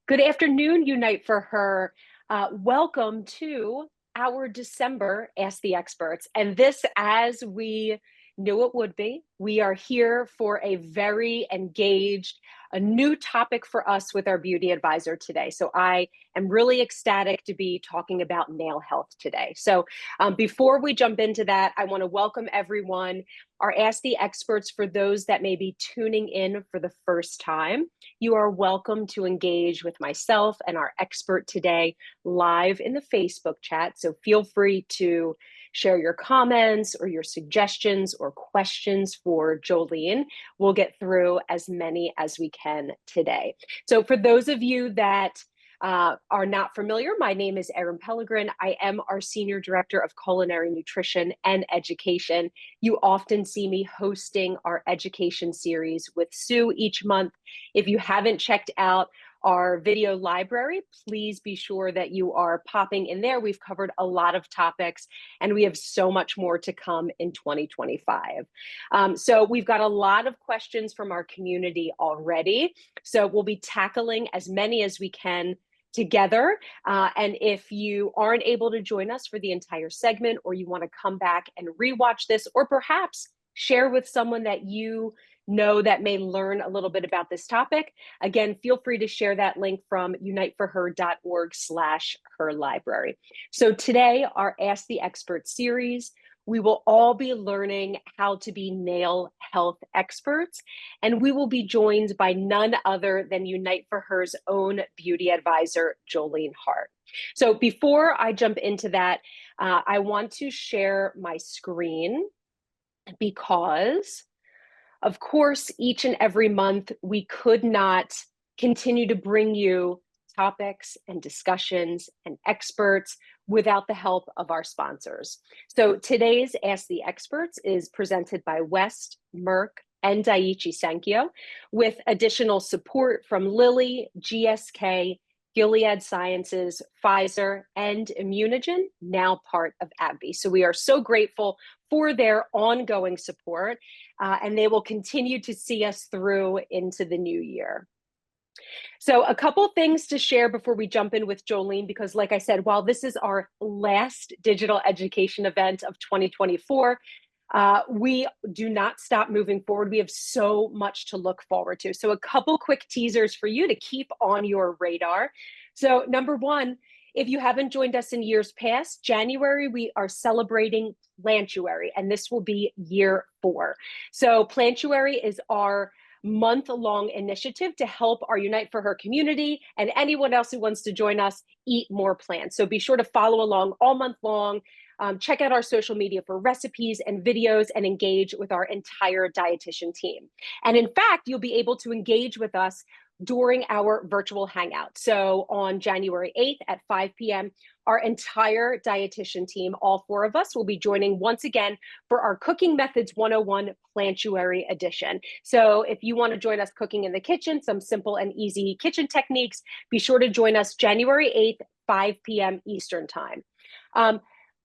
Good afternoon, Unite for Her. Welcome to our December Ask the Experts. And this, as we knew it would be, we are here for a very engaged, a new topic for us with our beauty advisor today. So I am really ecstatic to be talking about nail health today. So before we jump into that, I want to welcome everyone, our Ask the Experts, for those that may be tuning in for the first time. You are welcome to engage with myself and our expert today live in the Facebook chat. So feel free to share your comments or your suggestions or questions for Jolene. We'll get through as many as we can today. So for those of you that are not familiar, my name is Erin Pellegrin. I am our Senior Director of Culinary Nutrition and Education. You often see me hosting our education series with Sue each month. If you haven't checked out our video library, please be sure that you are popping in there. We've covered a lot of topics and we have so much more to come in 2025. So we've got a lot of questions from our community already. So we'll be tackling as many as we can together. And if you aren't able to join us for the entire segment, or you want to come back and rewatch this, or perhaps share with someone that you know that may learn a little bit about this topic, again, feel free to share that link from uniteforher.org/herlibrary. So today, our Ask the Expert series, we will all be learning how to be nail health experts, and we will be joined by none other than Unite for Her's own beauty advisor, Jolene Hart. So before I jump into that, I want to share my screen because, of course, each and every month, we could not continue to bring you topics and discussions and experts without the help of our sponsors. So today's Ask the Experts is presented by West, Merck, and Daiichi Sankyo, with additional support from Lilly, GSK, Gilead Sciences, Pfizer, and Immunogen, now part of AbbVie. So we are so grateful for their ongoing support, and they will continue to see us through into the new year. So a couple things to share before we jump in with Jolene, because like I said, while this is our last digital education event of 2024, we do not stop moving forward. We have so much to look forward to. So a couple quick teasers for you to keep on your radar. So number one, if you haven't joined us in years past, January, we are celebrating Plantuary, and this will be year 4. So Plantuary is our month-long initiative to help our Unite for Her community and anyone else who wants to join us eat more plants. So be sure to follow along all month long. Check out our social media for recipes and videos and engage with our entire dietitian team. And in fact, you'll be able to engage with us during our virtual hangout. So on January 8th at 5 p.m., our entire dietitian team, all 4 of us, will be joining once again for our Cooking Methods 101 Plantuary edition. So if you want to join us cooking in the kitchen, some simple and easy kitchen techniques, be sure to join us January 8th, 5 p.m. Eastern Time.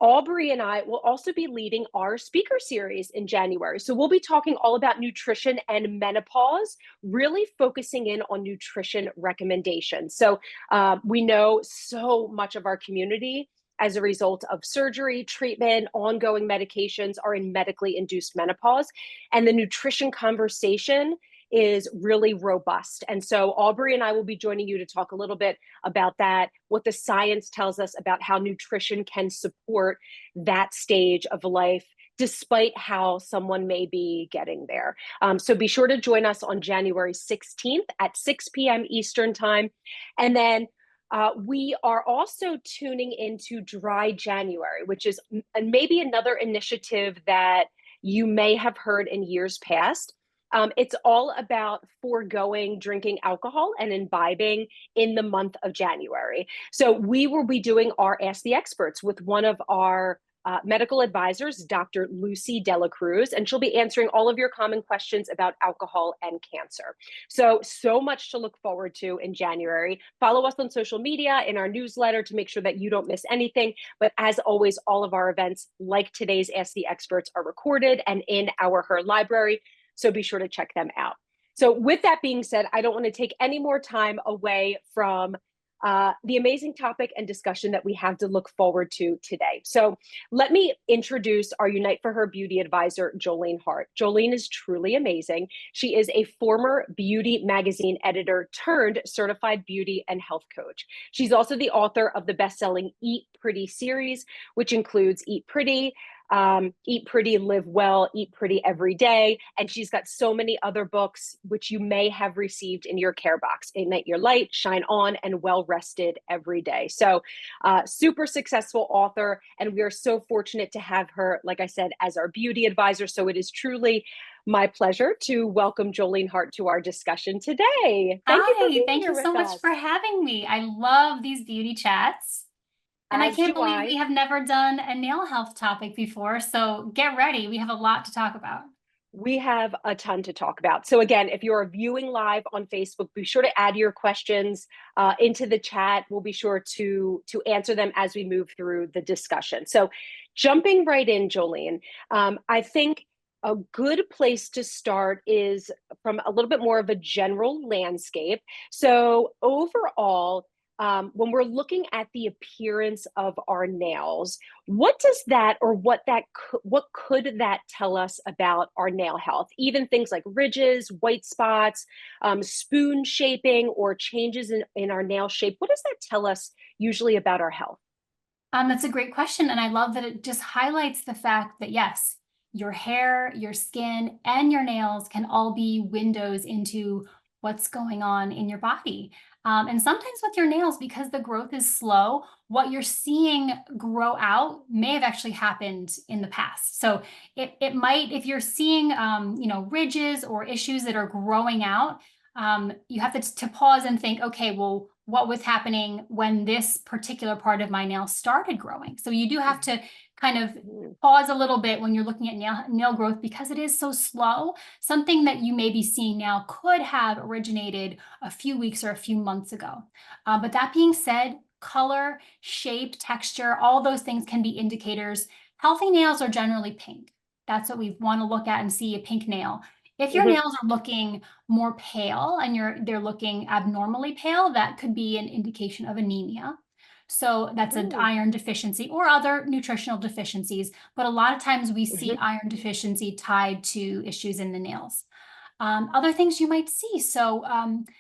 Aubrey and I will also be leading our speaker series in January. So we'll be talking all about nutrition and menopause, really focusing in on nutrition recommendations. So we know so much of our community, as a result of surgery, treatment, ongoing medications, are in medically induced menopause. And the nutrition conversation is really robust. And so Aubrey and I will be joining you to talk a little bit about that, what the science tells us about how nutrition can support that stage of life, despite how someone may be getting there. So be sure to join us on January 16th at 6 p.m. Eastern Time. And then we are also tuning into Dry January, which is maybe another initiative that you may have heard in years past. It's all about foregoing drinking alcohol and imbibing in the month of January. So we will be doing our Ask the Experts with one of our medical advisors, Dr. Lucy Dela Cruz, and she'll be answering all of your common questions about alcohol and cancer. So much to look forward to in January. Follow us on social media, in our newsletter, to make sure that you don't miss anything. But as always, all of our events, like today's Ask the Experts, are recorded and in our Her library. So be sure to check them out. So, with that being said, I don't want to take any more time away from the amazing topic and discussion that we have to look forward to today. So, let me introduce our Unite for Her beauty advisor, Jolene Hart. Jolene is truly amazing. She is a former beauty magazine editor turned certified beauty and health coach. She's also the author of the best-selling Eat Pretty series, which includes Eat Pretty, Live Well, Eat Pretty Every Day. And she's got so many other books, which you may have received in your care box: Ignite Your Light, Shine On, and Well Rested Every Day. So, super successful author. And we are so fortunate to have her, like I said, as our beauty advisor. So, it is truly my pleasure to welcome Jolene Hart to our discussion today. Thank you for Hi, being thank here you so with much us. for having me. I love these beauty chats. And I As can't do believe we I. have never done a nail health topic before. So get ready. We have a lot to talk about. We have a ton to talk about. So again, if you're viewing live on Facebook, be sure to add your questions into the chat. We'll be sure to answer them as we move through the discussion. So jumping right in, Jolene, I think a good place to start is from a little bit more of a general landscape. So overall, when we're looking at the appearance of our nails, what does that, or what could that tell us about our nail health? Even things like ridges, white spots, spoon shaping, or changes in our nail shape. What does that tell us usually about our health? That's a great question. And I love that it just highlights the fact that, yes, your hair, your skin, and your nails can all be windows into what's going on in your body. And sometimes with your nails, because the growth is slow, what you're seeing grow out may have actually happened in the past. So it might, if you're seeing, ridges or issues that are growing out, you have to pause and think, okay, well, what was happening when this particular part of my nail started growing? So you do have to kind of Mhm. pause a little bit when you're looking at nail growth because it is so slow. Something that you may be seeing now could have originated a few weeks or a few months ago. But that being said, color, shape, texture, all those things can be indicators. Healthy nails are generally pink. That's what we want to look at and see: a pink nail. If your Mhm. nails are looking more pale and they're looking abnormally pale, that could be an indication of anemia. So that's an Mm. iron deficiency or other nutritional deficiencies. But a lot of times we see Mhm. iron deficiency tied to issues in the nails. Other things you might see. So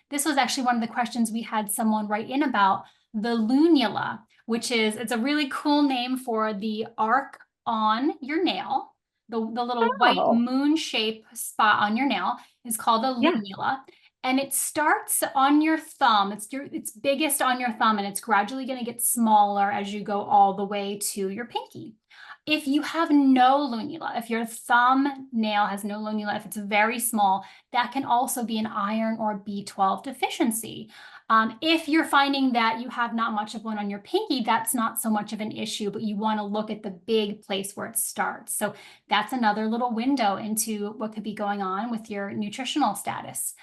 this was actually one of the questions we had someone write in about: the lunula, which is, it's a really cool name for the arc on your nail. The little white Oh, moon shape spot on your nail is called a yeah. lunula. And it starts on your thumb. It's biggest on your thumb, and it's gradually going to get smaller as you go all the way to your pinky. If you have no lunula, if your thumb nail has no lunula, if it's very small, that can also be an iron or B12 deficiency. If you're finding that you have not much of one on your pinky, that's not so much of an issue, but you want to look at the big place where it starts. So that's another little window into what could be going on with your nutritional status.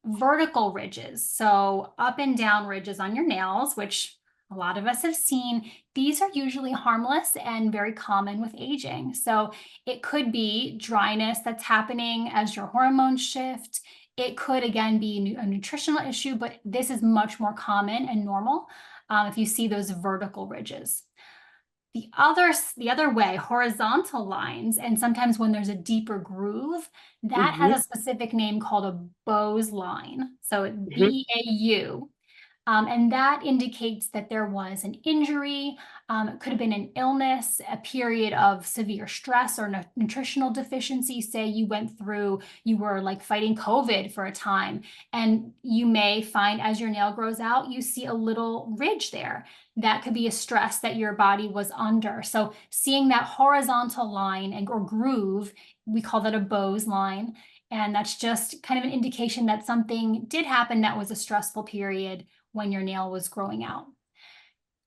Vertical ridges, so up and down ridges on your nails, which a lot of us have seen. These are usually harmless and very common with aging. So it could be dryness that's happening as your hormones shift. It could, again, be a nutritional issue, but this is much more common and normal if you see those vertical ridges. The other way, horizontal lines, and sometimes when there's a deeper groove, that has Mhm. a specific name called a Bowes line. So Mhm. BAU. And that indicates that there was an injury. It could have been an illness, a period of severe stress or nutritional deficiency. Say you were like fighting COVID for a time, and you may find as your nail grows out, you see a little ridge there. That could be a stress that your body was under. So seeing that horizontal line or groove, we call that a Bowes line. And that's just kind of an indication that something did happen that was a stressful period when your nail was growing out.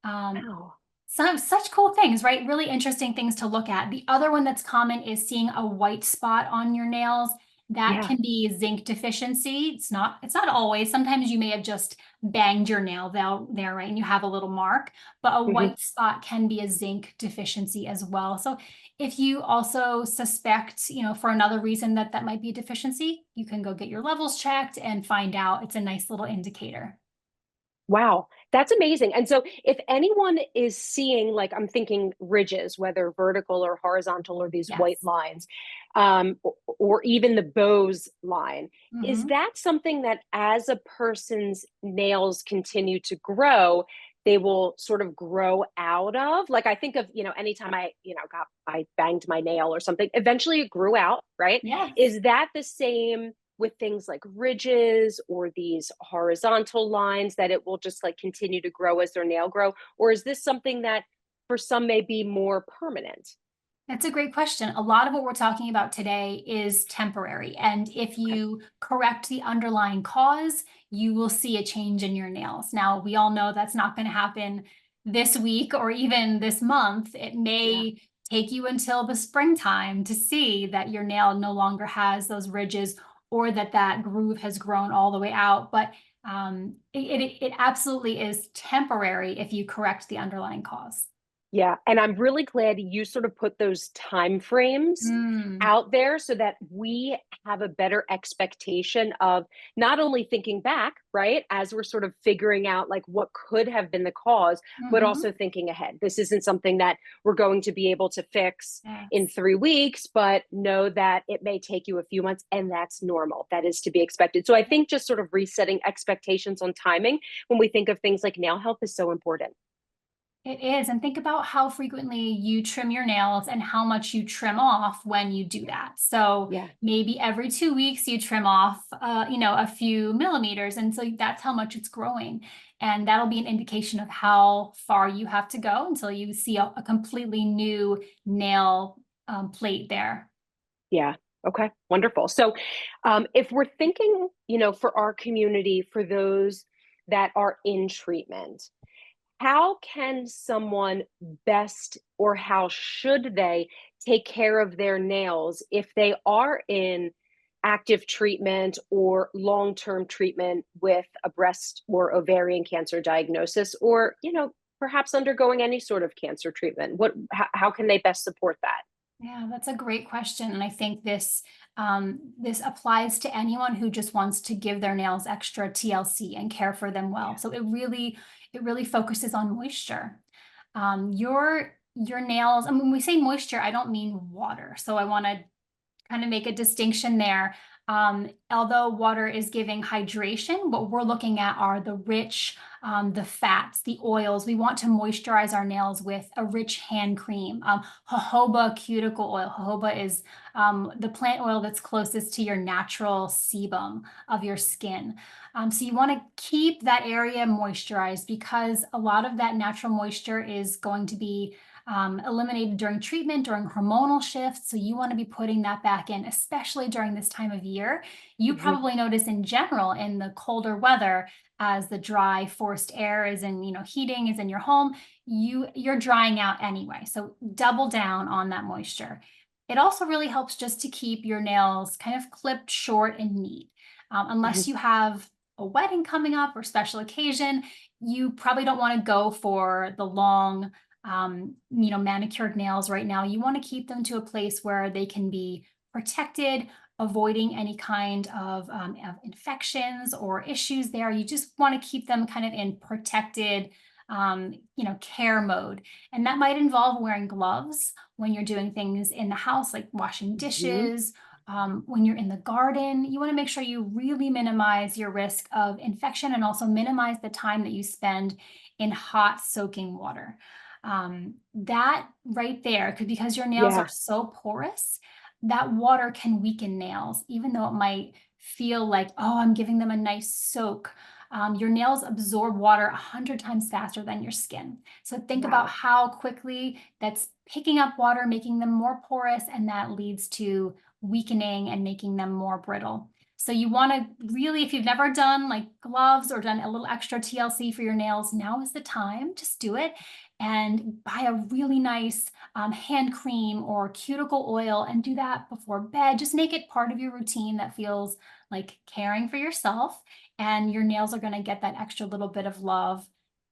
Um, Wow. such cool things, right? Really interesting things to look at. The other one that's common is seeing a white spot on your nails. That Yeah. can be zinc deficiency. It's not always. Sometimes you may have just banged your nail there, right? And you have a little mark, but a Mhm. white spot can be a zinc deficiency as well. So if you also suspect, for another reason that that might be a deficiency, you can go get your levels checked and find out. It's a nice little indicator. Wow, that's amazing. And so if anyone is seeing, like, I'm thinking ridges, whether vertical or horizontal, or these white Yes. lines, or even the bows line, is Hmm. that something that as a person's nails continue to grow, they will sort of grow out of? Like, I think of, anytime I banged my nail or something, eventually it grew out, right? Yes. Is that the same with things like ridges or these horizontal lines, that it will just like continue to grow as their nail grow? Or is this something that for some may be more permanent? That's a great question. A lot of what we're talking about today is temporary. And if Okay. you correct the underlying cause, you will see a change in your nails. Now, we all know that's not going to happen this week or even this month. It Yeah. may take you until the springtime to see that your nail no longer has those ridges or that that groove has grown all the way out. But it absolutely is temporary if you correct the underlying cause. Yeah, and I'm really glad you sort of put those time frames Mm, out there so that we have a better expectation of not only thinking back, right, as we're sort of figuring out like what could have been the cause, but mhm. also thinking ahead. This isn't something that we're going to be able to fix in Yes. 3 weeks, but know that it may take you a few months, and that's normal. That is to be expected. So I think just sort of resetting expectations on timing when we think of things like nail health is so important. It is. And think about how frequently you trim your nails and how much you trim off when you do Yeah. that. So Yeah. maybe every 2 weeks you trim off, a few millimeters. And so that's how much it's growing. And that'll be an indication of how far you have to go until you see a completely new nail plate there. Yeah. Okay. Wonderful. So, if we're thinking, for our community, for those that are in treatment, how can someone best, or how should they take care of their nails if they are in active treatment or long-term treatment with a breast or ovarian cancer diagnosis, or, perhaps undergoing any sort of cancer treatment? How can they best support that? Yeah, that's a great question, and I think this applies to anyone who just wants to give their nails extra TLC and care for them well. Yeah. So it really focuses on moisture. Your nails. And when we say moisture, I don't mean water. So I want to kind of make a distinction there. Although water is giving hydration, what we're looking at are the rich, the fats, the oils. We want to moisturize our nails with a rich hand cream. Jojoba cuticle oil. Jojoba is the plant oil that's closest to your natural sebum of your skin. So you want to keep that area moisturized because a lot of that natural moisture is going to be eliminated during treatment, during hormonal shifts. So you want to be putting that back in, especially during this time of year. You Mhm. probably notice in general in the colder weather, as the dry forced air is in, heating is in your home, you're drying out anyway. So double down on that moisture. It also really helps just to keep your nails kind of clipped short and neat. Mhm. Unless you have a wedding coming up or special occasion, you probably don't want to go for the long manicured nails right now. You want to keep them to a place where they can be protected, avoiding any kind of infections or issues there. You just want to keep them kind of in protected, care mode. And that might involve wearing gloves when you're doing things in the house, like washing Mhm. dishes. When you're in the garden, you want to make sure you really minimize your risk of infection and also minimize the time that you spend in hot soaking water. That right there could, because your nails are Yeah. so porous, that water can weaken nails, even though it might feel like, oh, I'm giving them a nice soak. Your nails absorb water 100 times faster than your skin. So think about Wow. how quickly that's picking up water, making them more porous, and that leads to weakening and making them more brittle. So you want to really, if you've never done like gloves or done a little extra TLC for your nails, now is the time. Just do it and buy a really nice hand cream or cuticle oil and do that before bed. Just make it part of your routine that feels like caring for yourself, and your nails are going to get that extra little bit of love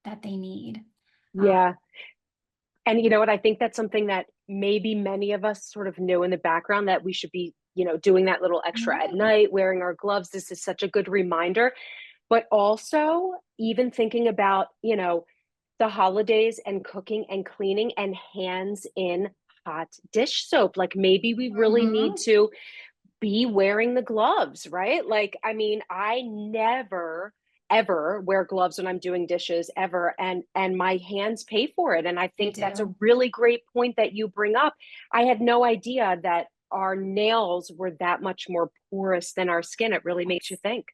that they need. Uh, Yeah. And you know what? I think that's something that maybe many of us sort of know in the background that we should be, doing that little extra at right. night, wearing our gloves. This is such a good reminder. But also, even thinking about, the holidays and cooking and cleaning and hands in hot dish soap. Like maybe we really need Mhm. to be wearing the gloves, right? Like, I mean, I never ever wear gloves when I'm doing dishes ever, and my hands pay for it. And I They think that's a do. really great point that you bring up. I had no idea that our nails were that much more porous than our skin. It really makes you Yes. think.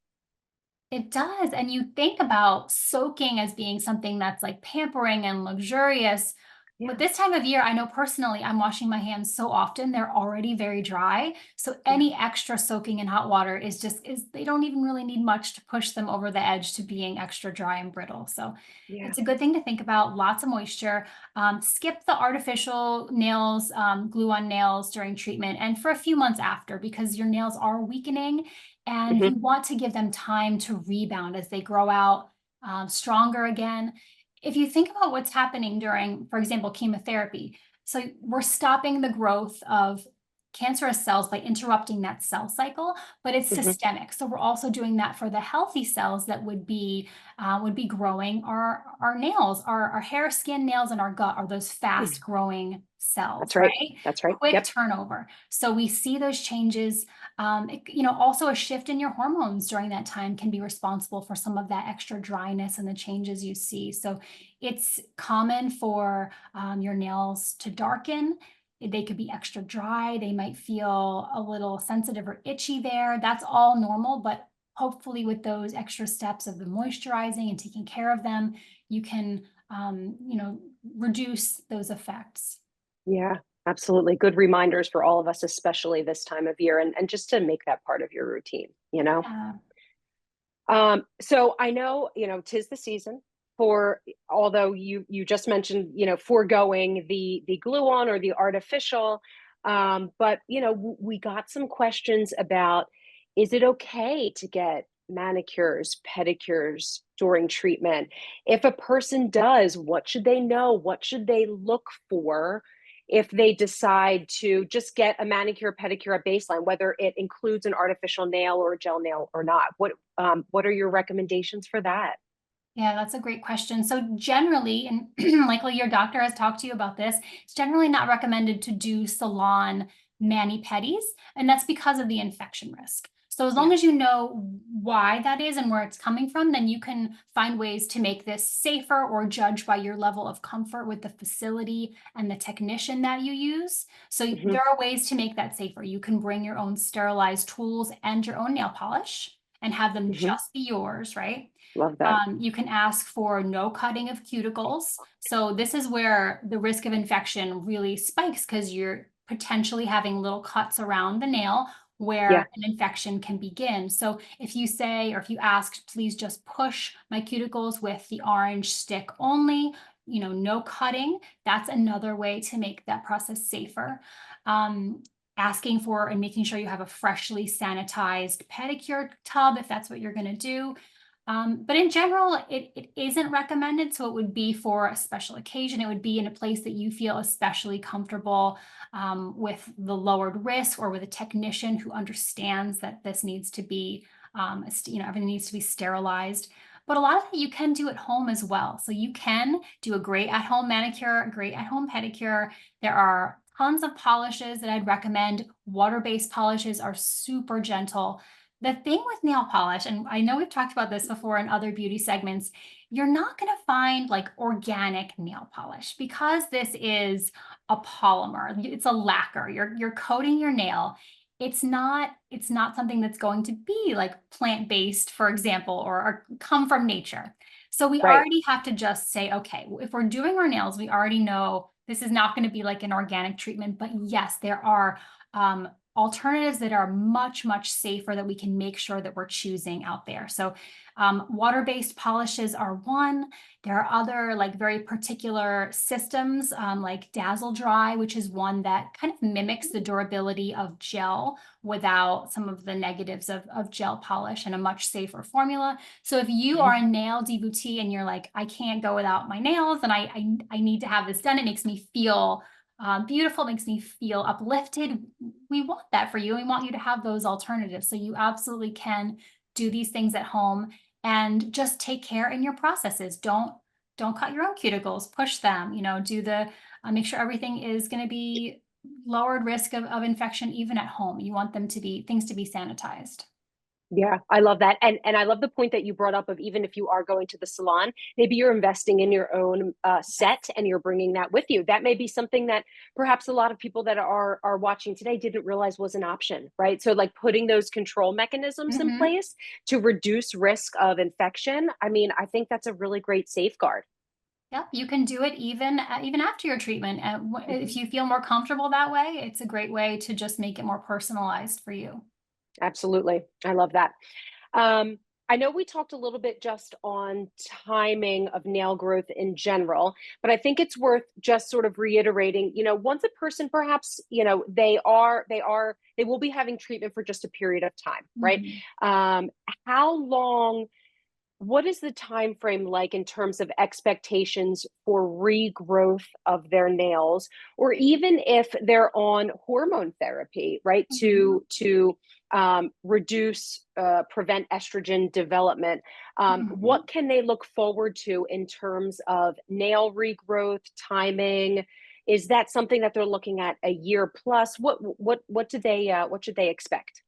It does. And you think about soaking as being something that's like pampering and luxurious. But Yeah, this time of year, I know personally, I'm washing my hands so often, they're already very dry. So yeah, any extra soaking in hot water is they don't even really need much to push them over the edge to being extra dry and brittle. So yeah. it's a good thing to think about. Lots of moisture. Skip the artificial nails, glue on nails during treatment and for a few months after, because your nails are weakening and Hmm. you want to give them time to rebound as they grow out stronger again. If you think about what's happening during, for example, chemotherapy, so we're stopping the growth of cancerous cells by interrupting that cell cycle, but it's Hmm. systemic. So we're also doing that for the healthy cells that would be growing our nails, our hair, skin, nails, and our gut are those fast growing That's cells, right. right? That's right. Quick Yep. turnover. So we see those changes. Also a shift in your hormones during that time can be responsible for some of that extra dryness and the changes you see. So it's common for your nails to darken. They could be extra dry. They might feel a little sensitive or itchy there. That's all normal, but hopefully with those extra steps of the moisturizing and taking care of them, you can, reduce those effects. Yeah, absolutely. Good reminders for all of us, especially this time of year, and just to make that part of your routine. Yeah. So I know, 'tis the season for, although you just mentioned, foregoing the glue on or the artificial. But we got some questions about, is it okay to get manicures, pedicures during treatment? If a person does, what should they know? What should they look for if they decide to just get a manicure, pedicure at baseline, whether it includes an artificial nail or a gel nail or not? What are your recommendations for that? Yeah, that's a great question. So generally, and likely your doctor has talked to you about this, it's generally not recommended to do salon mani-pedis, and that's because of the infection risk. So as Yeah. long as you know why that is and where it's coming from, then you can find ways to make this safer or judge by your level of comfort with the facility and the technician that you use. So Hmm. there are ways to make that safer. You can bring your own sterilized tools and your own nail polish and have them Hmm. just be yours, right? Love that. You can ask for no cutting of cuticles. So this is where the risk of infection really spikes because you're potentially having little cuts around the nail Yeah. where an infection can begin. So if you say, or if you ask, please just push my cuticles with the orange stick only, no cutting, that's another way to make that process safer. Um, Asking for and making sure you have a freshly sanitized pedicure tub if that's what you're going to do. But in general, it isn't recommended. So it would be for a special occasion. It would be in a place that you feel especially comfortable with the lowered risk or with a technician who understands that this needs to be, everything needs to be sterilized. But a lot of it you can do at home as well. So you can do a great at-home manicure, a great at-home pedicure. There are tons of polishes that I'd recommend. Water-based polishes are super gentle. The thing with nail polish, and I know we've talked about this before in other beauty segments, you're not going to find like organic nail polish because this is a polymer. It's a lacquer. You're coating your nail. It's not something that's going to be like plant-based, for example, or come from nature. So we Right. already have to just say, okay, if we're doing our nails, we already know this is not going to be like an organic treatment, but yes, there are alternatives that are much, much safer that we can make sure that we're choosing out there. So water-based polishes are one. There are other like very particular systems like Dazzle Dry, which is one that kind of mimics the durability of gel without some of the negatives of gel polish, and a much safer formula. So if you are a nail devotee and you're like, I can't go without my nails and I need to have this done, it makes me feel beautiful, makes me feel uplifted. We want that for you. We want you to have those alternatives. So you absolutely can do these things at home and just take care in your processes. Don't cut your own cuticles, push them, do the, make sure everything is going to be lowered risk of infection, even at home. You want things to be sanitized. Yeah, I love that. And I love the point that you brought up of, even if you are going to the salon, maybe you're investing in your own set and you're bringing that with you. That may be something that perhaps a lot of people that are watching today didn't realize was an option, right? So like putting those control mechanisms in Mhm. place to reduce risk of infection. I mean, I think that's a really great safeguard. Yep, you can do it even after your treatment. Mhm. If you feel more comfortable that way, it's a great way to just make it more personalized for you. Absolutely. I love that. Um, I know we talked a little bit just on timing of nail growth in general, but I think it's worth just sort of reiterating, once a person perhaps, they will be having treatment for just a period of time, right? Mhm. Um, how long what is the time frame like in terms of expectations for regrowth of their nails, or even if they're on hormone therapy, right, Mhm. to reduce prevent estrogen development? Mhm. What can they look forward to in terms of nail regrowth timing? Is that something that they're looking at a year plus? What should they expect?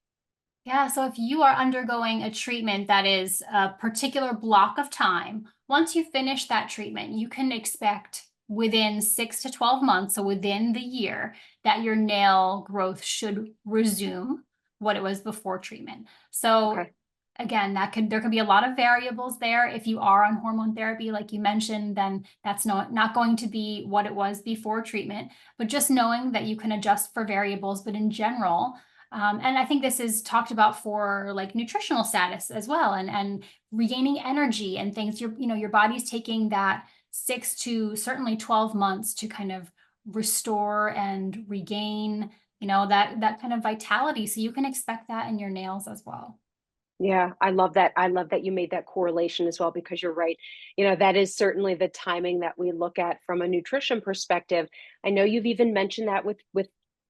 Yeah, so if you are undergoing a treatment that is a particular block of time, once you finish that treatment, you can expect within 6 to 12 months, so within the year, that your nail growth should resume what it was before treatment. So Okay. again, there could be a lot of variables there. If you are on hormone therapy, like you mentioned, then that's not going to be what it was before treatment. But just knowing that you can adjust for variables, but in general, and I think this is talked about for like nutritional status as well, and regaining energy and things. Your body's taking that 6 to certainly 12 months to kind of restore and regain, that kind of vitality. So you can expect that in your nails as well. Yeah, I love that. I love that you made that correlation as well, because you're right. That is certainly the timing that we look at from a nutrition perspective. I know you've even mentioned that with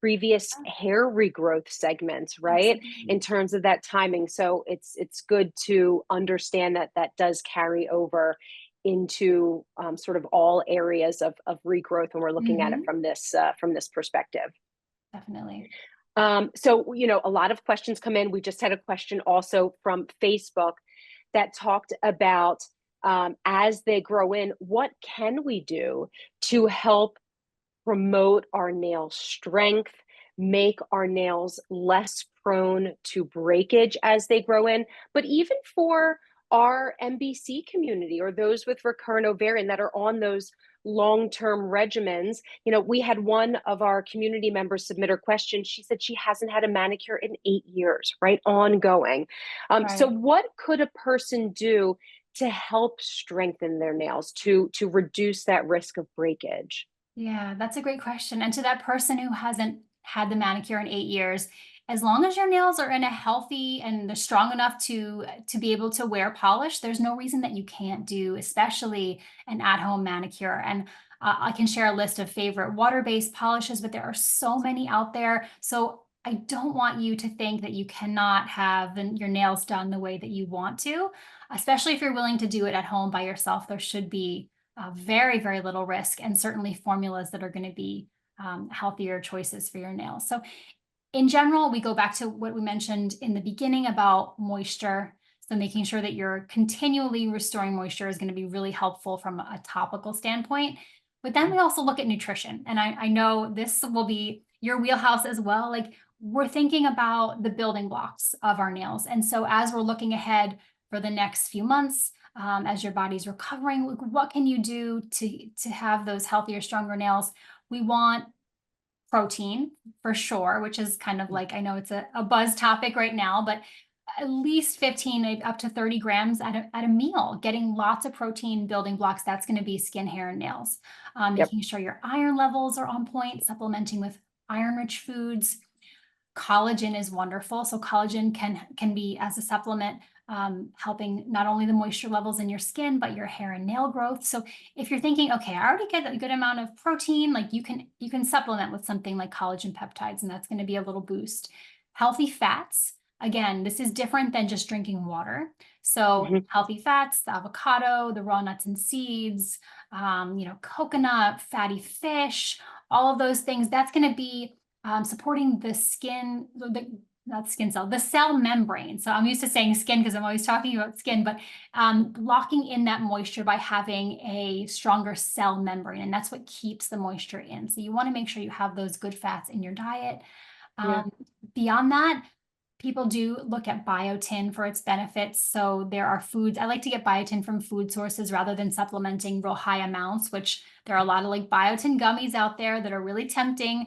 previous Yeah, hair regrowth segments, right? absolutely. In terms of that timing. So it's good to understand that that does carry over into sort of all areas of regrowth when we're looking at it Hmm. from this perspective. Definitely. So, a lot of questions come in. We just had a question also from Facebook that talked about, as they grow in, what can we do to help promote our nail strength, make our nails less prone to breakage as they grow in, but even for our MBC community or those with recurrent ovarian that are on those long-term regimens. We had one of our community members submit her question. She said she hasn't had a manicure in 8 years, right? Ongoing. So Right. what could a person do to help strengthen their nails to reduce that risk of breakage? Yeah, that's a great question. And to that person who hasn't had the manicure in 8 years, as long as your nails are in a healthy and they're strong enough to be able to wear polish, there's no reason that you can't do, especially an at-home manicure. And I can share a list of favorite water-based polishes, but there are so many out there. So I don't want you to think that you cannot have your nails done the way that you want to, especially if you're willing to do it at home by yourself. There should be very, very little risk, and certainly formulas that are going to be healthier choices for your nails. So, in general, we go back to what we mentioned in the beginning about moisture. So, making sure that you're continually restoring moisture is going to be really helpful from a topical standpoint. But then we also look at nutrition. And I know this will be your wheelhouse as well. Like, we're thinking about the building blocks of our nails. And so, as we're looking ahead for the next few months, as your body's recovering, what can you do to have those healthier, stronger nails? We want protein for sure, which is kind of like, I know it's a buzz topic right now, but at least 15 up to 30 grams at a meal, getting lots of protein building blocks. That's going to be skin, hair, and nails. Yep. Making sure your iron levels are on point, supplementing with iron rich foods. Collagen is wonderful. So collagen can be as a supplement, helping not only the moisture levels in your skin, but your hair and nail growth. So if you're thinking, okay, I already get a good amount of protein, like you can supplement with something like collagen peptides, and that's going to be a little boost. Healthy fats. Again, this is different than just drinking water. So Hmm. healthy fats, the avocado, the raw nuts and seeds, coconut, fatty fish, all of those things. That's going to be supporting the skin, not skin cell, the cell membrane. So I'm used to saying skin because I'm always talking about skin, but blocking in that moisture by having a stronger cell membrane. And that's what keeps the moisture in. So you want to make sure you have those good fats in your diet. Yeah. Beyond that, people do look at biotin for its benefits. So there are foods, I like to get biotin from food sources rather than supplementing real high amounts, which there are a lot of like biotin gummies out there that are really tempting.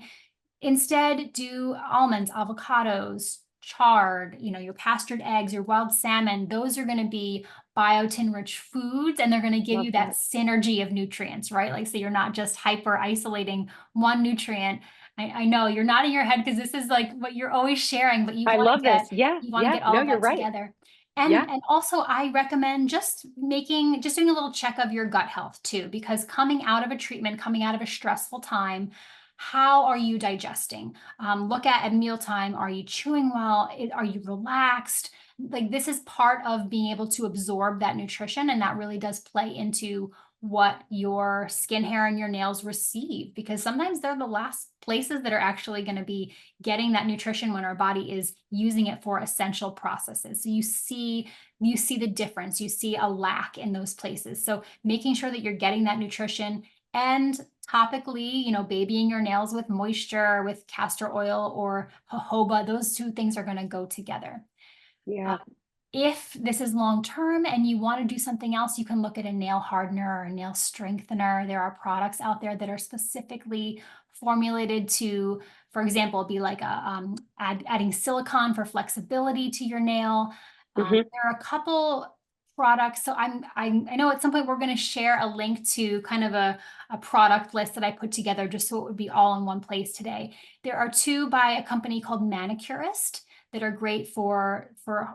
Instead, do almonds, avocados, chard, your pastured eggs, your wild salmon. Those are going to be biotin rich foods, and they're going to give Love you that that. synergy of nutrients, right? Like, so you're not just hyper isolating one nutrient. I know you're nodding your head because this is like what you're always sharing, but I love this. Yeah. you want to Yeah. get all No, of you're that right. together. Yeah. And also I recommend just doing a little check of your gut health too, because coming out of a treatment, coming out of a stressful time, how are you digesting? Look at mealtime. Are you chewing well? Are you relaxed? Like, this is part of being able to absorb that nutrition, and that really does play into what your skin, hair, and your nails receive, because sometimes they're the last places that are actually going to be getting that nutrition when our body is using it for essential processes. So you see the difference. You see a lack in those places. So making sure that you're getting that nutrition, and topically, babying your nails with moisture, with castor oil or jojoba, those two things are going to go together. Yeah. If this is long term and you want to do something else, you can look at a nail hardener or a nail strengthener. There are products out there that are specifically formulated to, for example, be like adding silicone for flexibility to your nail. Hmm. There are a couple products. So I know at some point we're going to share a link to kind of a product list that I put together just so it would be all in one place today. There are two by a company called Manicurist that are great for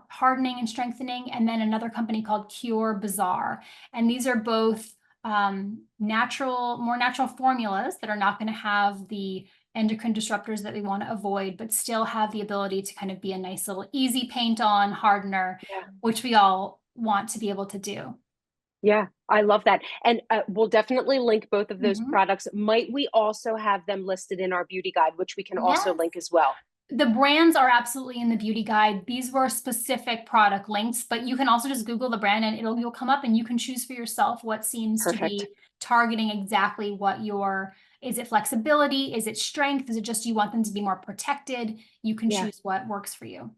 hardening and strengthening, and then another company called Kure Bazaar. And these are both more natural formulas that are not going to have the endocrine disruptors that we want to avoid, but still have the ability to kind of be a nice little easy paint on hardener, Yeah. which we all want to be able to do. Yeah. I love that. And we'll definitely link both of those Mhm. products. Might we also have them listed in our beauty guide, which we can also Yes. link as well? The brands are absolutely in the beauty guide. These were specific product links, but you can also just Google the brand and you'll come up and you can choose for yourself what seems to Perfect. be targeting exactly what is it flexibility? Is it strength? Is it just you want them to be more protected? You can Yeah. choose what works for you.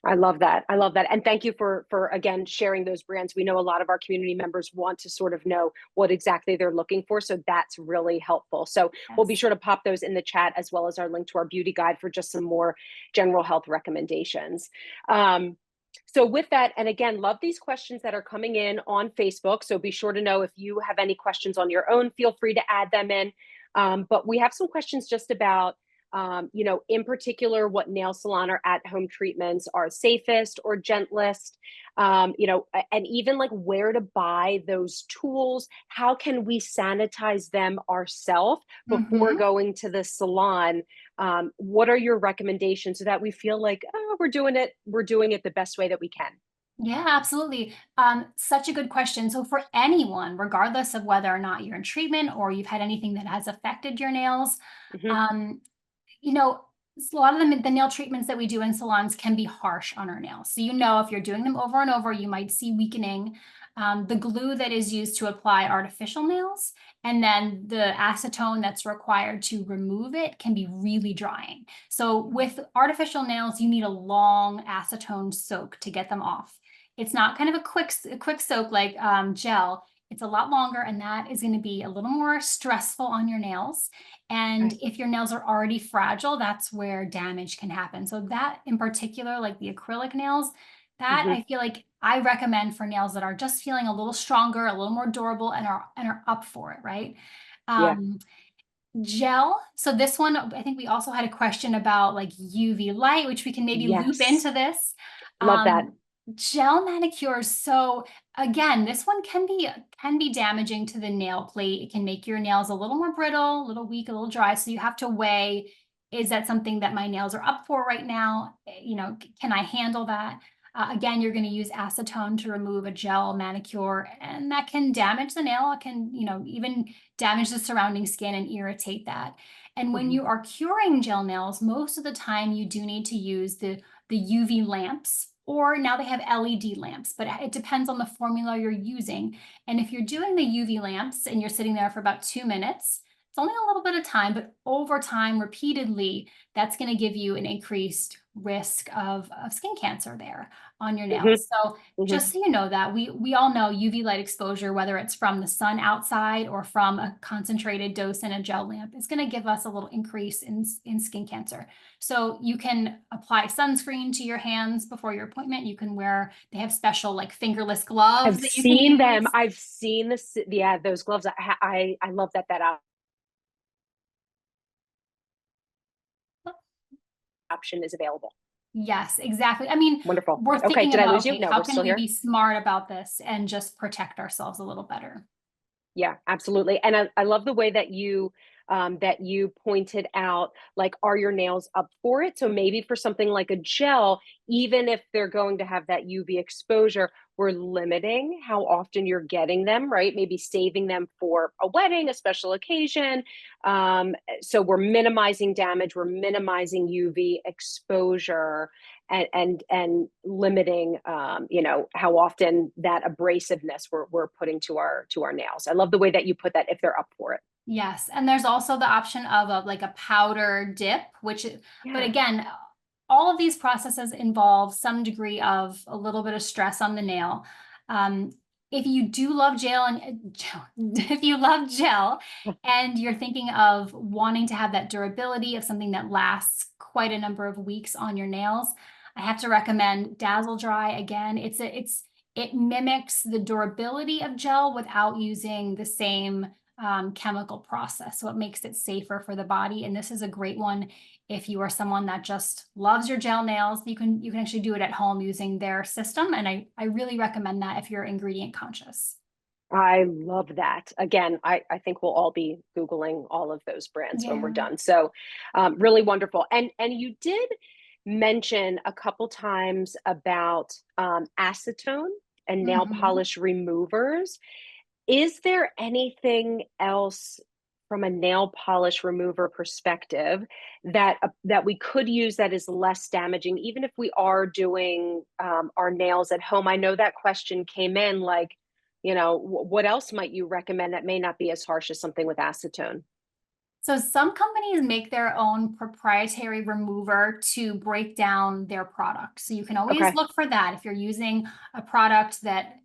I love that. I love that. And thank you for again sharing those brands. We know a lot of our community members want to sort of know what exactly they're looking for. So that's really helpful. So we'll be Yes. sure to pop those in the chat as well as our link to our beauty guide for just some more general health recommendations. So with that, and again, love these questions that are coming in on Facebook. So be sure to know if you have any questions on your own, feel free to add them in. But we have some questions just about in particular, what nail salon or at-home treatments are safest or gentlest, and even like where to buy those tools. How can we sanitize them ourselves before Mhm. going to the salon? What are your recommendations so that we feel like, oh, we're doing it the best way that we can? Yeah, absolutely. Such a good question. So for anyone, regardless of whether or not you're in treatment or you've had anything that has affected your nails, Hmm. um, you know, a lot of the nail treatments that we do in salons can be harsh on our nails. So, if you're doing them over and over, you might see weakening. The glue that is used to apply artificial nails, and then the acetone that's required to remove it can be really drying. So, with artificial nails, you need a long acetone soak to get them off. It's not kind of a quick soak like gel. It's a lot longer, and that is going to be a little more stressful on your nails. And Okay. if your nails are already fragile, that's where damage can happen. So that in particular, like the acrylic nails, that Hmm. I feel like I recommend for nails that are just feeling a little stronger, a little more durable, and are up for it, right? Yeah. Um, Gel. So this one, I think we also had a question about like UV light, which we can maybe loop Yes. into this. Love that. Gel manicures. So again, this one can be damaging to the nail plate. It can make your nails a little more brittle, a little weak, a little dry. So you have to weigh, is that something that my nails are up for right now? You know, can I handle that? Again, you're going to use acetone to remove a gel manicure, and that can damage the nail. It can, you know, even damage the surrounding skin and irritate that. And when Hmm. you are curing gel nails, most of the time you do need to use the UV lamps, or now they have LED lamps, but it depends on the formula you're using. And if you're doing the UV lamps and you're sitting there for about 2 minutes, it's only a little bit of time, but over time, repeatedly, that's going to give you an increased risk of skin cancer there on your Hmm. nails. So Hmm. just so you know that we all know UV light exposure, whether it's from the sun outside or from a concentrated dose in a gel lamp, is going to give us a little increase in skin cancer. So you can apply sunscreen to your hands before your appointment. You can wear, they have special like fingerless gloves I've that you can seen them. use. I've seen this. Yeah, those gloves. I love that option is available. Yes, exactly. I mean, Wonderful. we're Okay, thinking did I about, lose you? okay, No, how we're can still we here. be smart about this and just protect ourselves a little better? Yeah, absolutely. And I love the way that you pointed out, like, are your nails up for it? So maybe for something like a gel, even if they're going to have that UV exposure, we're limiting how often you're getting them, right? Maybe saving them for a wedding, a special occasion. So we're minimizing damage, we're minimizing UV exposure, and limiting, how often that abrasiveness we're putting to our nails. I love the way that you put that, if they're up for it. Yes, and there's also the option of a like a powder dip, but Yeah. again, all of these processes involve some degree of a little bit of stress on the nail. Um, if you do love gel and if you love gel and you're thinking of wanting to have that durability of something that lasts quite a number of weeks on your nails, I have to recommend Dazzle Dry. Again, it mimics the durability of gel without using the same chemical process. So it makes it safer for the body. And this is a great one if you are someone that just loves your gel nails. You can actually do it at home using their system. And I really recommend that if you're ingredient conscious. I love that. Again, I think we'll all be Googling all of those brands when we're Yeah. done. So really wonderful. And you did mention a couple times about acetone and nail Mhm. polish removers. Is there anything else from a nail polish remover perspective that we could use that is less damaging, even if we are doing our nails at home? I know that question came in, like, what else might you recommend that may not be as harsh as something with acetone? So some companies make their own proprietary remover to break down their product. So you can always Okay. look for that. If you're using a product that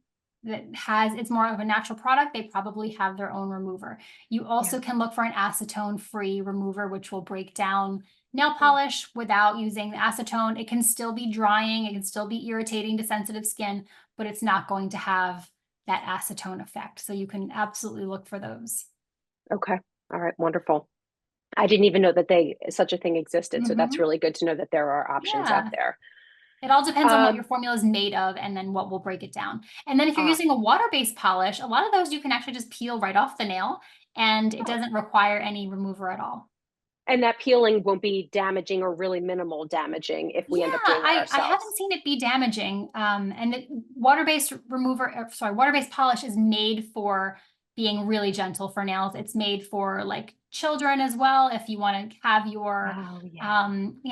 has it's more of a natural product, they probably have their own remover. You Yeah. also can look for an acetone-free remover, which will break down nail Mm. polish without using the acetone. It can still be drying, it can still be irritating to sensitive skin, but it's not going to have that acetone effect. So you can absolutely look for those. Okay. All right. Wonderful. I didn't even know that they such a thing existed. So that's Mhm. really good to know that there are options out Yeah. there. It all depends on what your Um, formula is made of and then what will break it down. And then if you're uh, using a water-based polish, a lot of those you can actually just peel right off the nail and it oh, doesn't require any remover at all. and that peeling won't be damaging or really minimal damaging if we Yeah, end up doing that I ourselves. haven't seen it be damaging. And water-based water-based polish is made for being really gentle for nails. It's made for like children as well. If you want to have your, Oh, yeah.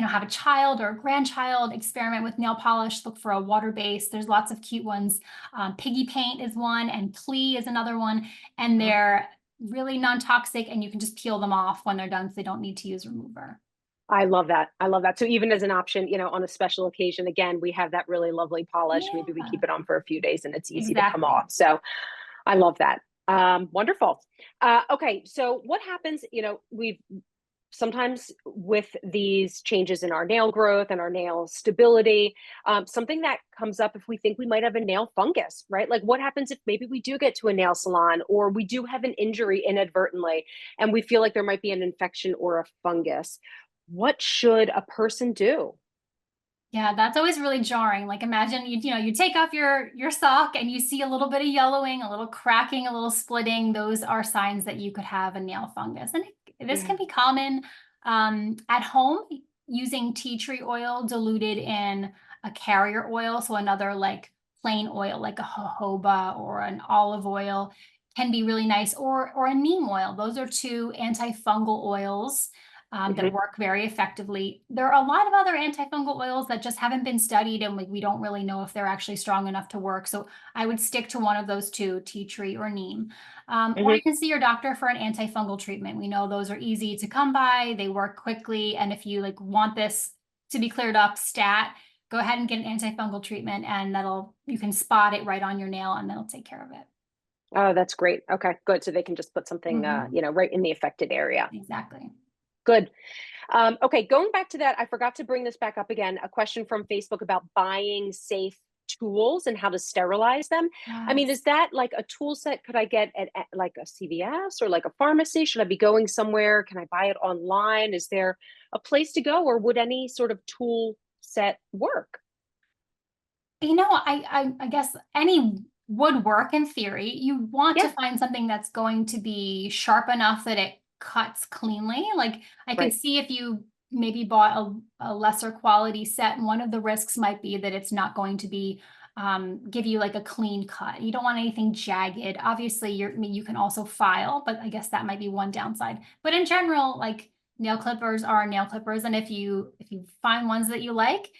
have a child or a grandchild experiment with nail polish, look for a water-based. There's lots of cute ones. Piggy Paint is one, and Klee is another one, and Uh-huh. they're really non-toxic, and you can just peel them off when they're done, so they don't need to use remover. I love that. I love that. So even as an option, on a special occasion, again, we have that really lovely polish. Maybe we Yeah, keep it on for a few days and it's easy to come exactly. off. So I love that. Wonderful. Okay, so what happens, we've sometimes with these changes in our nail growth and our nail stability, something that comes up if we think we might have a nail fungus, right? Like what happens if maybe we do get to a nail salon or we do have an injury inadvertently and we feel like there might be an infection or a fungus? What should a person do? Yeah, that's always really jarring. Like imagine you take off your sock and you see a little bit of yellowing, a little cracking, a little splitting. Those are signs that you could have a nail fungus. And this Yeah. can be common at home using tea tree oil diluted in a carrier oil. So another like plain oil, like a jojoba or an olive oil can be really nice, or a neem oil. Those are two antifungal oils that Hmm. work very effectively. There are a lot of other antifungal oils that just haven't been studied, and we don't really know if they're actually strong enough to work. So I would stick to one of those two, tea tree or neem. Or you Hmm. can see your doctor for an antifungal treatment. We know those are easy to come by, they work quickly. And if you like want this to be cleared up stat, go ahead and get an antifungal treatment, and you can spot it right on your nail and that'll take care of it. Oh, that's great. Okay, good. So they can just put something, Mhm. right in the affected area. Exactly. Good. Okay, going back to that, I forgot to bring this back up again. A question from Facebook about buying safe tools and how to sterilize them. I mean, Yes. is that like a tool set? Could I get at like a CVS or like a pharmacy? Should I be going somewhere? Can I buy it online? Is there a place to go, or would any sort of tool set work? I guess any would work in theory. You want to Yeah, find something that's going to be sharp enough that it cuts cleanly. Like I could right. see if you maybe bought a lesser quality set, and one of the risks might be that it's not going to be give you like a clean cut. You don't want anything jagged. Obviously, I mean, you can also file, but I guess that might be one downside. But in general, like nail clippers are nail clippers, and if you find ones that you like,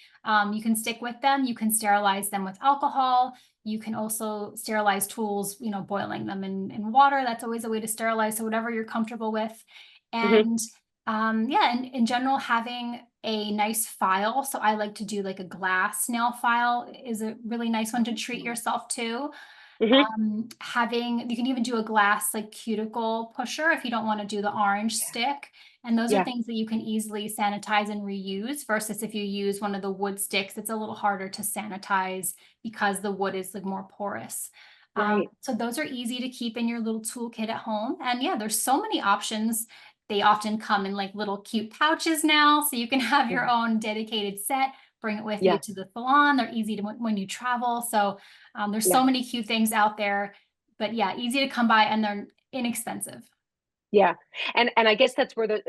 you can stick with them. You can sterilize them with alcohol. You can also sterilize tools, boiling them in water. That's always a way to sterilize. So whatever you're comfortable with. Hmm. And yeah, and in general, having a nice file. So I like to do like a glass nail file is a really nice one to treat yourself to. Hmm. Having you can even do a glass like cuticle pusher if you don't want to do the orange Yeah. stick. And those are Yeah. things that you can easily sanitize and reuse versus if you use one of the wood sticks, it's a little harder to sanitize because the wood is like more porous. Right. So those are easy to keep in your little toolkit at home. And yeah, there's so many options. They often come in like little cute pouches now, so you can have your Yeah. own dedicated set, bring it with you Yeah. to the salon. They're easy to when you travel. So there's Yeah. so many cute things out there, but yeah, easy to come by and they're inexpensive. Yeah. And I guess that's where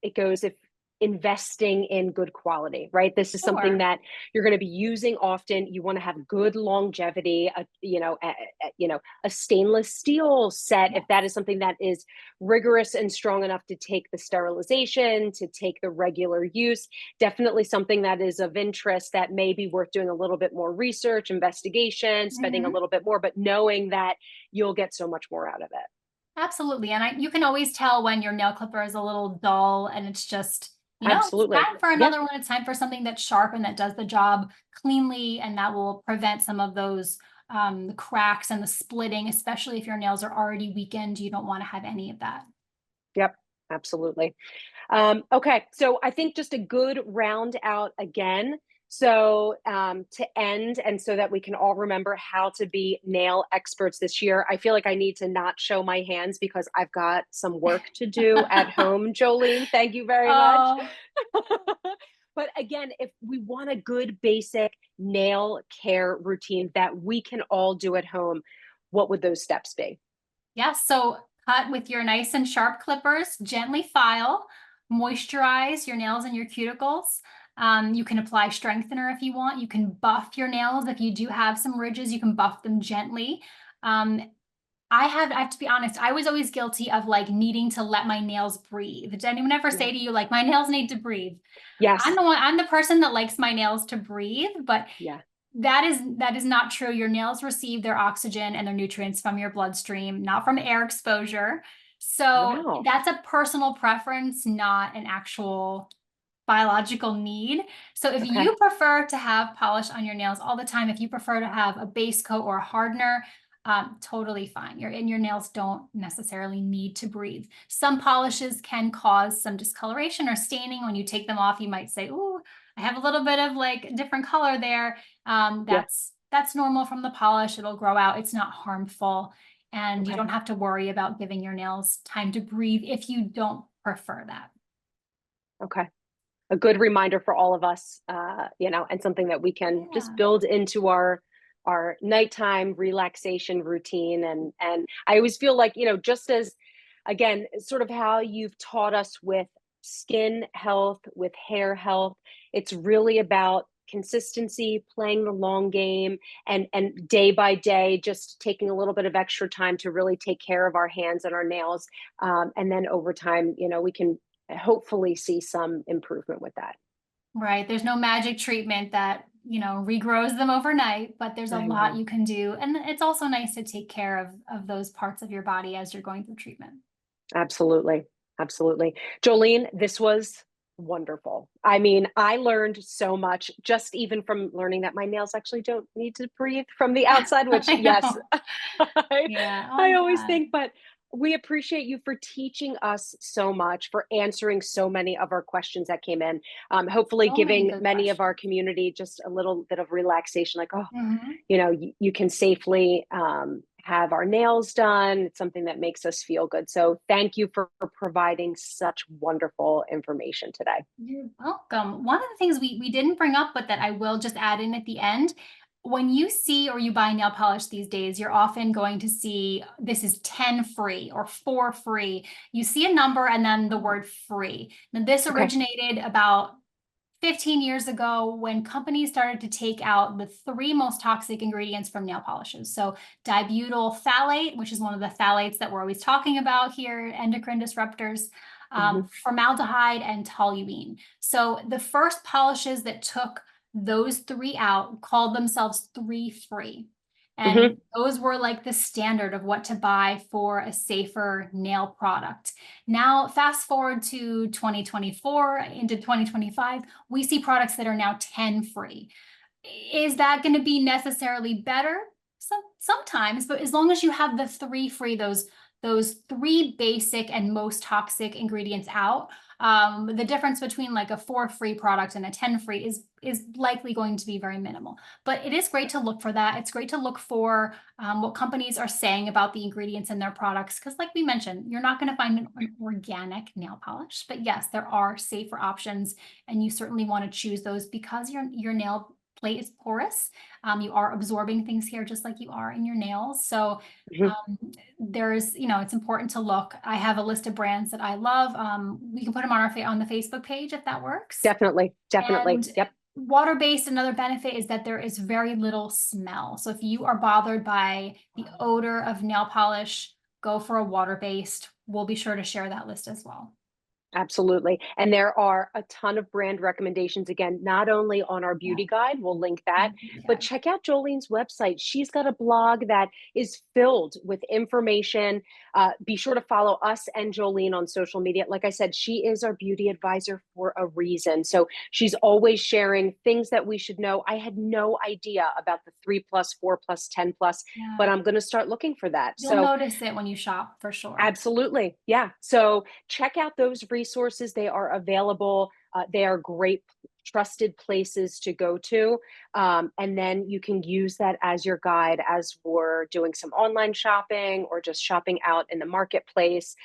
it goes if investing in good quality, right? This is something Sure. that you're going to be using often. You want to have good longevity, a stainless steel set, if that Yes. is something that is rigorous and strong enough to take the sterilization, to take the regular use, definitely something that is of interest that may be worth doing a little bit more research, investigation, spending a Mhm. little bit more, but knowing that you'll get so much more out of it. Absolutely. And you can always tell when your nail clipper is a little dull and it's just, it's Absolutely. time for Yeah. another one. It's time for something that's sharp and that does the job cleanly, and that will prevent some of those the cracks and the splitting, especially if your nails are already weakened. You don't want to have any of that. Yep. Absolutely. Okay. So I think just a good round out again. So to end, and so that we can all remember how to be nail experts this year, I feel like I need to not show my hands because I've got some work to do at home, Jolene. Thank you very much. Oh, But again, if we want a good basic nail care routine that we can all do at home, what would those steps be? yes. So cut with your nice and sharp clippers, gently file, moisturize your nails and your cuticles. You can apply strengthener if you want. You can buff your nails if you do have some ridges. You can buff them gently. Um, I have to be honest, I was always guilty of like needing to let my nails breathe. Did anyone ever Yeah. say to you, like, my nails need to breathe? Yes. I'm the person that likes my nails to breathe, but Yeah. that is not true. Your nails receive their oxygen and their nutrients from your bloodstream, not from air exposure. So Wow. that's a personal preference, not an actual biological need. So if Okay. you prefer to have polish on your nails all the time, if you prefer to have a base coat or a hardener, totally fine. Your nails don't necessarily need to breathe. Some polishes can cause some discoloration or staining. When you take them off, you might say, "Ooh, I have a little bit of like different color there." Yeah. That's normal from the polish. It'll grow out. It's not harmful, and you Okay. don't have to worry about giving your nails time to breathe if you don't prefer that. Okay. A good reminder for all of us, and something that we can just Yeah. build into our nighttime relaxation routine. And I always feel like, just as, again, sort of how you've taught us with skin health, with hair health, it's really about consistency, playing the long game, and day by day, just taking a little bit of extra time to really take care of our hands and our nails. And then over time, we can hopefully see some improvement with that. Right. There's no magic treatment that, regrows them overnight, but there's a I lot know. you can do. And it's also nice to take care of those parts of your body as you're going through treatment. Absolutely. Absolutely. Jolene, this was wonderful. I mean, I learned so much just even from learning that my nails actually don't need to breathe from the outside, which, I yes, know. I, Yeah. Oh, I I'm always glad. think, but we appreciate you for teaching us so much, for answering so many of our questions that came in. Hopefully, So many giving good many of our questions. community just a little bit of relaxation, like, oh, Mhm. you can safely have our nails done. It's something that makes us feel good. So thank you for providing such wonderful information today. You're welcome. One of the things we didn't bring up, but that I will just add in at the end, when you see or you buy nail polish these days, you're often going to see this is 10 free or 4 free. You see a number and then the word free. Now, this Okay. originated about 15 years ago when companies started to take out the 3 most toxic ingredients from nail polishes. So dibutyl phthalate, which is one of the phthalates that we're always talking about here, endocrine disruptors, Hmm. formaldehyde, and toluene. So the first polishes that took those 3 out called themselves 3 free. Hmm. And those were like the standard of what to buy for a safer nail product. Now, fast forward to 2024 into 2025, we see products that are now 10 free. Is that going to be necessarily better? Sometimes, but as long as you have the 3 free, those 3 basic and most toxic ingredients out, the difference between like a 4 free product and a 10 free is likely going to be very minimal. But it is great to look for that. It's great to look for what companies are saying about the ingredients in their products, because like we mentioned, you're not going to find an organic nail polish, but yes, there are safer options, and you certainly want to choose those because your nail plate is porous. You are absorbing things here just like you are in your nails. So Hmm. it's important to look. I have a list of brands that I love. We can put them on on the Facebook page if that works. Definitely. Definitely. And Yep. water-based, another benefit is that there is very little smell. So if you are bothered by the odor of nail polish, go for a water-based. We'll be sure to share that list as well. Absolutely. And there are a ton of brand recommendations, again, not only on our Yeah. beauty guide, we'll link that, but Okay. check out Jolene's website. She's got a blog that is filled with information. Be sure to follow us and Jolene on social media. Like I said, she is our beauty advisor for a reason. So she's always sharing things that we should know. I had no idea about the 3 plus, 4 plus, 10 plus, but Yeah. I'm going to start looking for that. You'll So notice it when you shop for sure. absolutely. Yeah. So check out those resources. They are available. They are great, trusted places to go to. And then you can use that as your guide as we're doing some online shopping or just shopping out in the marketplace.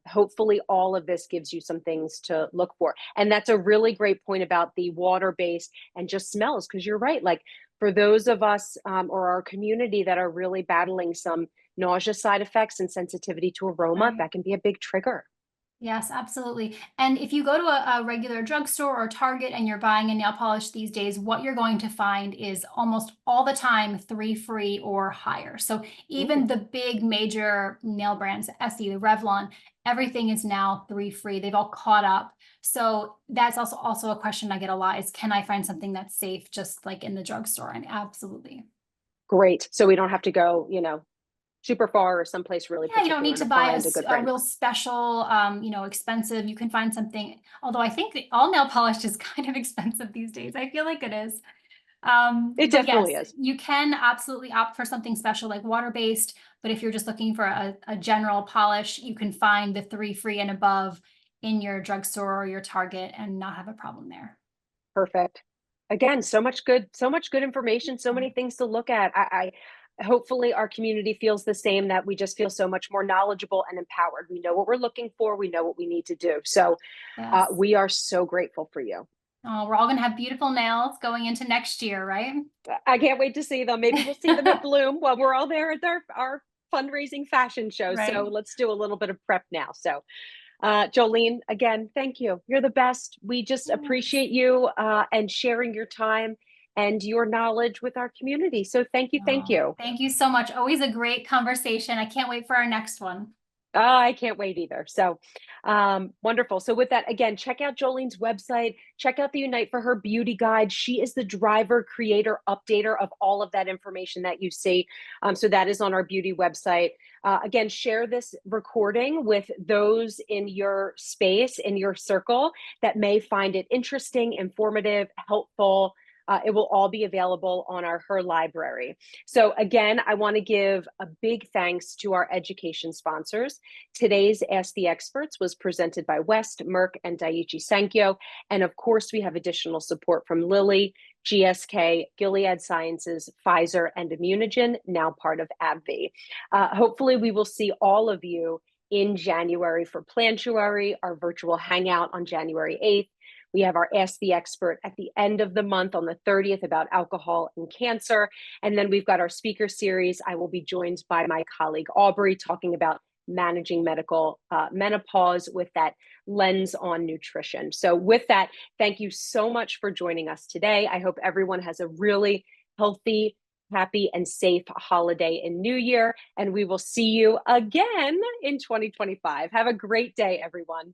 Hopefully, all of this gives you some things to look for. And that's a really great point about the water based and just smells, because you're right. Like for those of us or our community that are really battling some nausea side effects and sensitivity to aroma, Right. that can be a big trigger. Yes, absolutely. And if you go to a regular drugstore or Target and you're buying a nail polish these days, what you're going to find is almost all the time 3 free or higher. So even Ooh, the big major nail brands, Essie, the Revlon, everything is now 3 free. They've all caught up. So that's also a question I get a lot is, can I find something that's safe just like in the drugstore? And absolutely. great. So we don't have to go, super far or someplace really Yeah, you don't need particular to to buy find a good a brand. real special, expensive. You can find something, although I think all nail polish is kind of expensive these days. I feel like it is. It But yes, definitely is. you can absolutely opt for something special like water-based, but if you're just looking for a general polish, you can find the 3 free and above in your drugstore or your Target and not have a problem there. Perfect. Again, so much good information, so many things to look at. I hopefully our community feels the same, that we just feel so much more knowledgeable and empowered. We know what we're looking for, we know what we need to do. So Yes. we are so grateful for you. Oh, we're all gonna have beautiful nails going into next year, right? I can't wait to see them. Maybe we'll see them at Bloom while we're all there at our fundraising fashion show. So Right. let's do a little bit of prep now. So Jolene, again, thank you. You're the best. We just Thanks. appreciate you and sharing your time and your knowledge with our community. So thank you. Thank Oh, you. thank you so much. Always a great conversation. I can't wait for our next one. I can't wait either. So wonderful. So with that, again, check out Jolene's website. Check out the Unite for Her beauty guide. She is the driver, creator, updater of all of that information that you see. So that is on our beauty website. Again, share this recording with those in your space, in your circle that may find it interesting, informative, helpful. It will all be available on our Her library. So again, I want to give a big thanks to our education sponsors. Today's Ask the Experts was presented by West, Merck, and Daiichi Sankyo. And of course, we have additional support from Lilly, GSK, Gilead Sciences, Pfizer, and Immunogen, now part of AbbVie. Hopefully, we will see all of you in January for Plantuary, our virtual hangout on January 8th. We have our Ask the Expert at the end of the month on the 30th about alcohol and cancer. And then we've got our speaker series. I will be joined by my colleague Aubrey talking about managing medical menopause with that lens on nutrition. So with that, thank you so much for joining us today. I hope everyone has a really healthy, happy, and safe holiday and new year. And we will see you again in 2025. Have a great day, everyone.